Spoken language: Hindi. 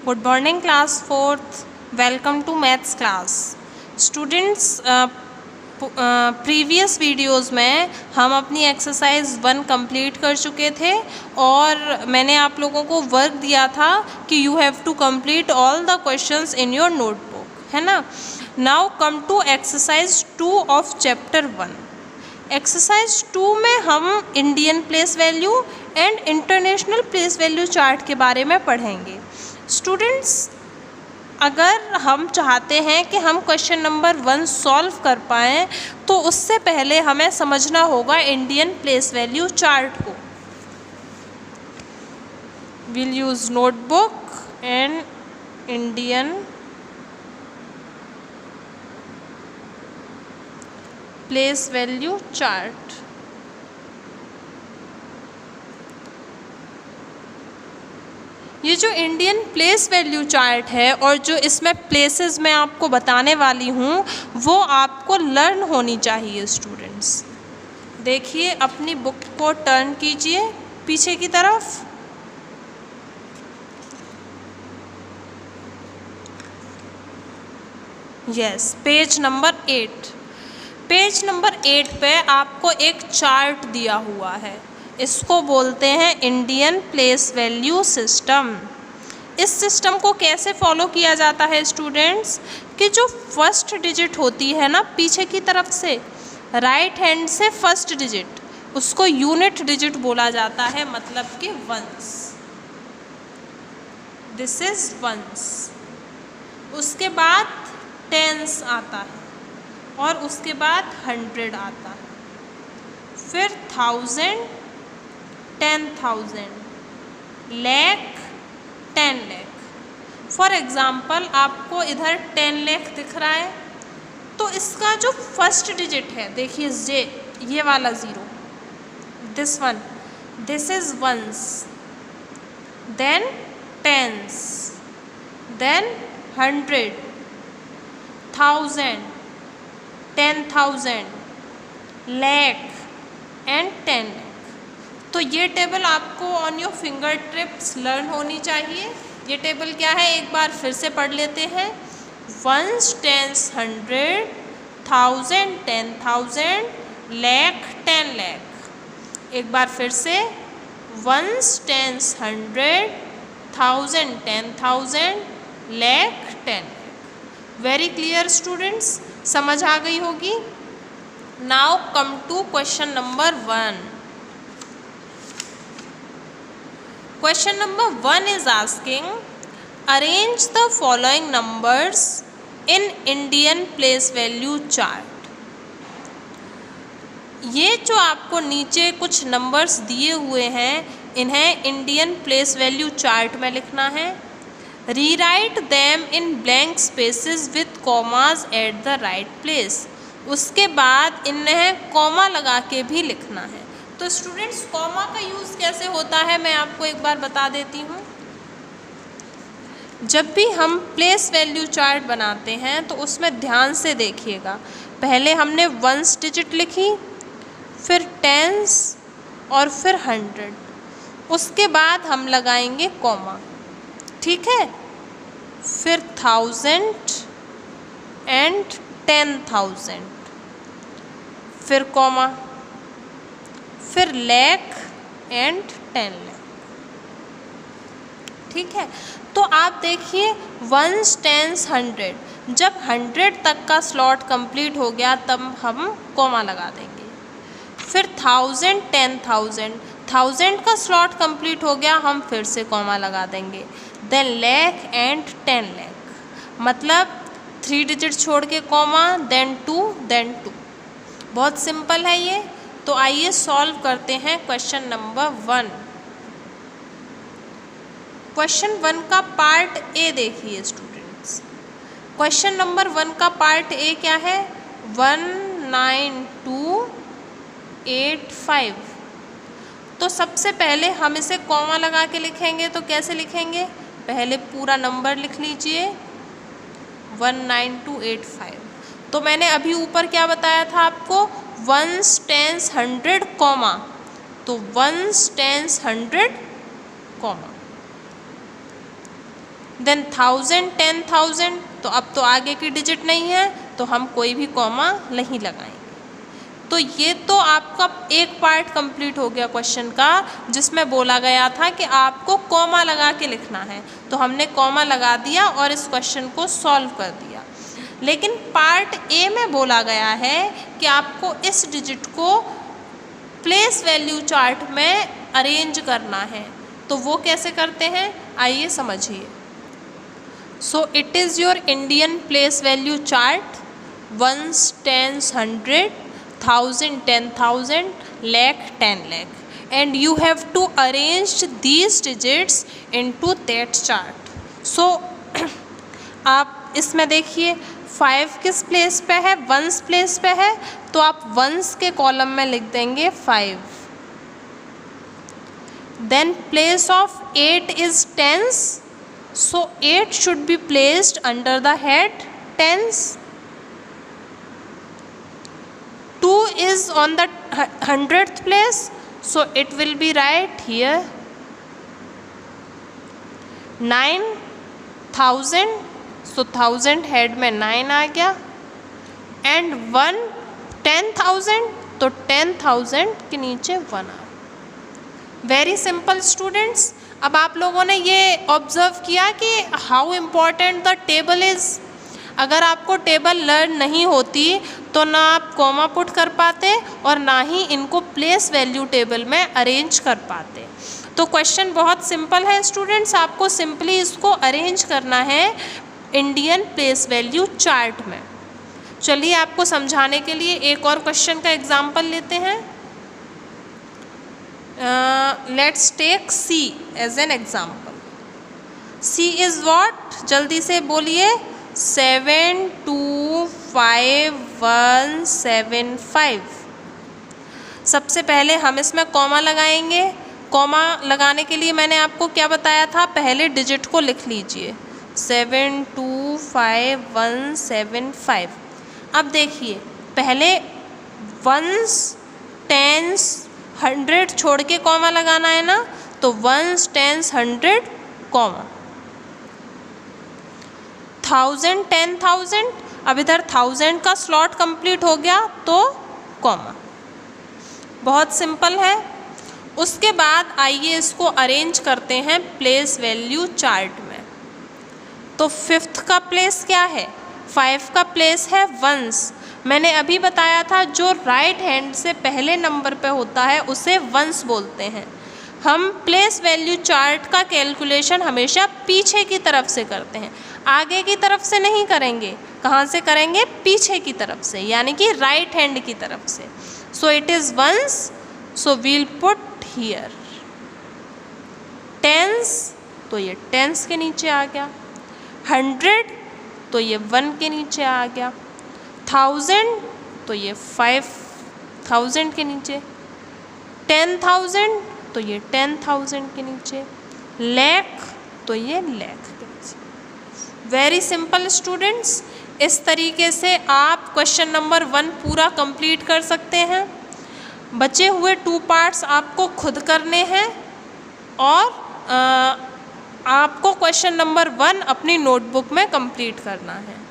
Good morning class fourth, welcome to maths class. Students, previous videos में हम अपनी एक्सरसाइज 1 कंप्लीट कर चुके थे और मैंने आप लोगों को वर्क दिया था कि you have to complete all the questions in your notebook, है ना। Now come to exercise 2 of chapter 1। Exercise 2 में हम Indian place value and international place value chart के बारे में पढ़ेंगे। स्टूडेंट्स, अगर हम चाहते हैं कि हम क्वेश्चन नंबर 1 सॉल्व कर पाएँ तो उससे पहले हमें समझना होगा इंडियन प्लेस वैल्यू चार्ट को। Will use notebook and Indian place value chart. ये जो इंडियन प्लेस वैल्यू चार्ट है और जो इसमें प्लेसेस मैं आपको बताने वाली हूँ वो आपको लर्न होनी चाहिए। स्टूडेंट्स देखिए, अपनी बुक को टर्न कीजिए पीछे की तरफ। Yes, page number 8। Page number 8 पे आपको एक चार्ट दिया हुआ है, इसको बोलते हैं इंडियन प्लेस वैल्यू सिस्टम। इस सिस्टम को कैसे फॉलो किया जाता है स्टूडेंट्स, कि जो फर्स्ट डिजिट होती है ना पीछे की तरफ से, राइट हैंड से फर्स्ट डिजिट, उसको यूनिट डिजिट बोला जाता है, मतलब कि वंस। This is once. उसके बाद टेंस आता है और उसके बाद 100 आता है, फिर 1000, 10,000, लाख, 10 लाख। फॉर एग्ज़ाम्पल आपको इधर 10 लाख दिख रहा है तो इसका जो फर्स्ट डिजिट है, देखिए जे, ये वाला zero, this one, this is ones, then tens, then 100, 1000, 10,000, lakh and 10 lakh. तो ये टेबल आपको on your finger tips learn होनी चाहिए। ये टेबल क्या है, एक बार फिर से पढ़ लेते हैं। Ones, tens, 100, 1000, 10,000, lakh, 10 lakh. एक बार फिर से, ones, tens, 100, 1000, 10,000, lakh, 10 lakh. Very clear students, समझ आ गई होगी। Now come to question number 1। Question number 1 is asking, arrange the following numbers in Indian place value chart। ये जो आपको नीचे कुछ नंबर्स दिए हुए हैं, इन्हें इंडियन प्लेस वैल्यू चार्ट में लिखना है। Rewrite them in blank spaces with commas at the right place. उसके बाद इन्हें कॉमा लगा के भी लिखना है। तो स्टूडेंट्स, कॉमा का यूज़ कैसे होता है मैं आपको एक बार बता देती हूँ। जब भी हम प्लेस वैल्यू चार्ट बनाते हैं तो उसमें ध्यान से देखिएगा। पहले हमने वंस डिजिट लिखी, फिर टेंस और फिर 100, उसके बाद हम लगाएंगे कॉमा, ठीक है। फिर 1000 एंड 10,000, फिर कॉमा, फिर लाख एंड 10 लाख, ठीक है। तो आप देखिए, वंस, टेंस, 100, जब 100 तक का स्लॉट कंप्लीट हो गया तब हम कॉमा लगा देंगे। फिर 1000, 10,000, 1000 का स्लॉट कंप्लीट हो गया, हम फिर से कॉमा लगा देंगे। देन लाख एंड 10 लाख, मतलब 3 डिजिट छोड़ के कॉमा, देन 2, देन 2। बहुत सिंपल है ये। तो आइए सॉल्व करते हैं क्वेश्चन नंबर 1। क्वेश्चन 1 का पार्ट ए देखिए स्टूडेंट्स। क्वेश्चन नंबर 1 का पार्ट ए क्या है, 19285। तो सबसे पहले हम इसे कॉमा लगा के लिखेंगे। तो कैसे लिखेंगे, पहले पूरा नंबर लिख लीजिए 19285। तो मैंने अभी ऊपर क्या बताया था आपको, वंस, टेंस, 100, कॉमा। तो वंस, टेंस, 100, कॉमा। देन 1000 10,000, तो अब तो आगे की डिजिट नहीं है तो हम कोई भी कॉमा नहीं लगाएंगे। तो ये तो आपका एक पार्ट कंप्लीट हो गया क्वेश्चन का, जिसमें बोला गया था कि आपको कॉमा लगा के लिखना है, तो हमने कॉमा लगा दिया और इस क्वेश्चन को सॉल्व कर दिया। लेकिन पार्ट ए में बोला गया है कि आपको इस डिजिट को प्लेस वैल्यू चार्ट में अरेंज करना है, तो वो कैसे करते हैं आइए समझिए। So it is your Indian place value chart, ones, tens, 100, 1000 10,000, lakh 10 lakh, and you have to arrange these digits into that chart. So आप इसमें देखिए 5 किस प्लेस पे है, वंस प्लेस पे है, तो आप वंस के कॉलम में लिख देंगे 5। Then place of 8 is tens, so 8 should be placed under the head tens. 2 is on the 100th place, so it will be right here. 9,000, so 1000 head में 9 आ गया, एंड 1 10,000, तो 10,000 के नीचे 1 आ। Very simple students. अब आप लोगों ने ये ऑब्जर्व किया कि how important the table is. अगर आपको टेबल लर्न नहीं होती तो ना आप कॉमा पुट कर पाते और ना ही इनको प्लेस वैल्यू टेबल में अरेंज कर पाते। तो क्वेश्चन बहुत सिंपल है स्टूडेंट्स, आपको सिंपली इसको अरेंज करना है इंडियन प्लेस वैल्यू चार्ट में। चलिए आपको समझाने के लिए एक और क्वेश्चन का एग्जाम्पल लेते हैं। Let's take C as an example. C is what, जल्दी से बोलिए। 725,175। सबसे पहले हम इसमें कॉमा लगाएंगे। कॉमा लगाने के लिए मैंने आपको क्या बताया था, पहले डिजिट को लिख लीजिए 725,175। अब देखिए पहले वंस, टेंस, 100 छोड़ के कॉमा लगाना है ना, तो वंस, टेंस, 100 कॉमा। 1000 10,000, अब इधर 1000 का स्लॉट कंप्लीट हो गया तो कॉमा। बहुत सिंपल है। उसके बाद आइए इसको अरेंज करते हैं प्लेस वैल्यू चार्ट में। तो 5th का प्लेस क्या है, 5 का प्लेस है वंस। मैंने अभी बताया था जो राइट हैंड से पहले नंबर पे होता है उसे वंस बोलते हैं। हम प्लेस वैल्यू चार्ट का कैलकुलेशन हमेशा पीछे की तरफ से करते हैं, आगे की तरफ से नहीं करेंगे। कहाँ से करेंगे, पीछे की तरफ से, यानी कि राइट हैंड की तरफ से। So it is ones, so we'll put here. Tens, तो ये टेंस के नीचे आ गया। 100, तो ये 1 के नीचे आ गया। 1000, तो ये 5,000 के नीचे। 10,000, तो ये 10,000 के नीचे। lakh, तो ये lakh के नीचे। Very simple students. इस तरीके से आप क्वेश्चन नंबर 1 पूरा कंप्लीट कर सकते हैं। बचे हुए 2 पार्ट्स आपको खुद करने हैं और आपको क्वेश्चन नंबर 1 अपनी नोटबुक में कंप्लीट करना है।